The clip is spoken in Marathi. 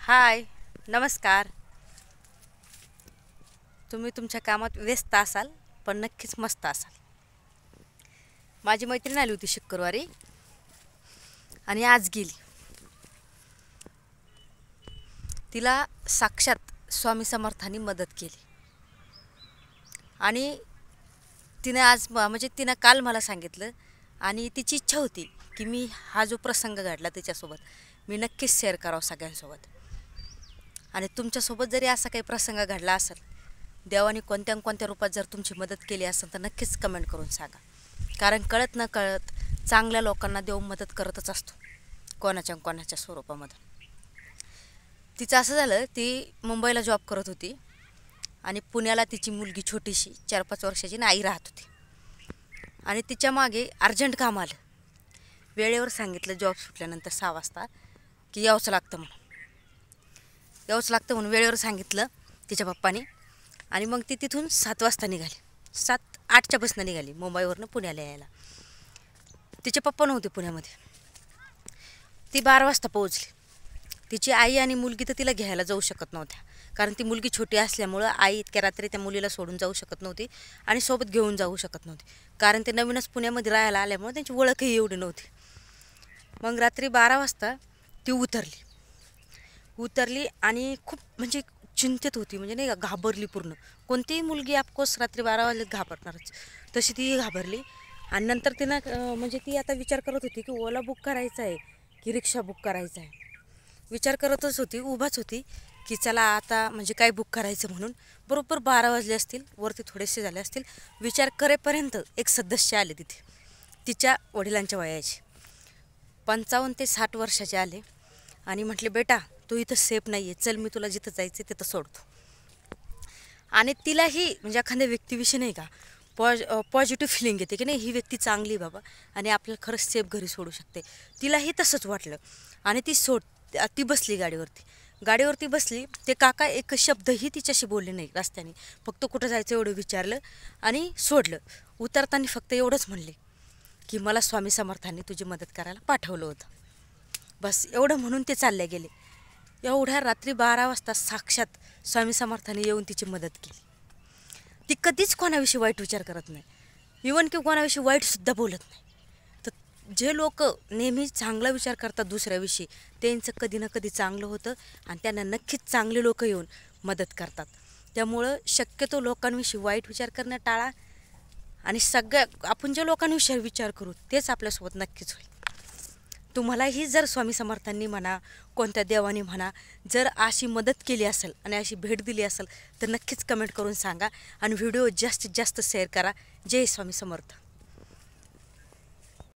हाय, नमस्कार. तुम्ही तुमच्या कामात व्यस्त असाल, पण नक्कीच मस्त असाल. माझी मैत्रीण आली होती शुक्रवारी आणि आज गेली. तिला साक्षात स्वामी समर्थांनी मदत केली आणि तिने आज म्हणजे तिनं काल मला सांगितलं आणि तिची इच्छा होती की मी हा जो प्रसंग घडला तिच्यासोबत मी नक्कीच शेअर करावा सगळ्यांसोबत. आणि तुमच्यासोबत जरी असा काही प्रसंग घडला असेल, देवाने कोणत्या कोणत्या रूपात जर तुमची मदत केली असेल तर नक्कीच कमेंट करून सांगा. कारण कळत न कळत चांगल्या लोकांना देव मदत करतच असतो, कोणाच्या कोणाच्या स्वरूपामध्ये. तिचं असं झालं, ती मुंबईला जॉब करत होती आणि पुण्याला तिची मुलगी छोटीशी 4-5 वर्षाची आई राहत होती. आणि तिच्या मागे अर्जंट काम आलं. वेळेवर सांगितलं जॉब सुटल्यानंतर 6 वाजता की यावंच लागतं म्हणून वेळेवर सांगितलं तिच्या पप्पाने. आणि मग ती तिथून 7 वाजता निघाली, 7-8च्या बसनं निघाली मुंबईवरनं पुण्याला यायला. तिचे पप्पा नव्हते पुण्यामध्ये. ती 12 वाजता पोहोचली. तिची आई आणि मुलगी तर तिला घ्यायला जाऊ शकत नव्हत्या, कारण ती मुलगी छोटी असल्यामुळं आई इतक्या रात्री त्या मुलीला सोडून जाऊ शकत नव्हती आणि सोबत घेऊन जाऊ शकत नव्हती, कारण ते नवीनच पुण्यामध्ये राहायला आल्यामुळे त्यांची ओळखही एवढी नव्हती. मग रात्री 12 वाजता ती उतरली आणि खूप म्हणजे चिंतेत होती, म्हणजे नाही का, घाबरली पूर्ण. कोणतीही मुलगी ऑफकोर्स रात्री 12 वाजल्यात घाबरणारच, तशी ती घाबरली. आणि नंतर तिनं म्हणजे ती आता विचार करत होती की ओला बुक करायचा आहे की रिक्षा बुक करायचा आहे. विचार करतच होती, उभाच होती की चला आता म्हणजे काय बुक करायचं म्हणून. बरोबर 12 वाजले असतील, वरती थोडेसे झाले असतील. विचार करेपर्यंत एक सदस्य आले तिथे, तिच्या वडिलांच्या वयाचे 55 ते 60 वर्षाचे आले आणि म्हटले, बेटा तू इथं सेफ नाही आहे, चल मी तुला जिथं जायचं तिथं सोडतो. आणि तिलाही म्हणजे एखाद्या व्यक्तीविषयी नाही का पॉझिटिव्ह फिलिंग येते की नाही, ही व्यक्ती चांगली आहे बाबा आणि आपल्याला खरंच सेफ घरी सोडू शकते. तिलाही तसंच वाटलं आणि ती बसली गाडीवरती बसली. ते काका एक शब्दही तिच्याशी बोलले नाही रस्त्याने, फक्त कुठं जायचं एवढं विचारलं आणि सोडलं. उतरताना फक्त एवढंच म्हणले की मला स्वामी समर्थांनी तुझी मदत करायला पाठवलं होतं. बस एवढं म्हणून ते चालले गेले. एवढ्या रात्री 12 वाजता साक्षात स्वामी समर्थांनी येऊन तिची मदत केली. ती कधीच कोणाविषयी वाईट विचार करत नाही, इवन की कोणाविषयी वाईटसुद्धा बोलत नाही. तर जे लोक नेहमी चांगला विचार करतात दुसऱ्याविषयी, त्यांचं कधी ना कधी चांगलं होतं आणि त्यांना नक्कीच चांगले लोक येऊन मदत करतात. त्यामुळं शक्यतो लोकांविषयी वाईट विचार करणं टाळा आणि आपण ज्या लोकांविषयी विचार करू तेच आपल्यासोबत नक्कीच होईल. तुम्हालाही जर स्वामी समर्थांनी म्हणा, कोणत्या देवाने म्हणा, जर अशी मदत केली असेल आणि अशी भेट दिली असेल तर नक्कीच कमेंट करून सांगा आणि व्हिडिओ जास्तीत जास्त शेअर करा. जय स्वामी समर्थ.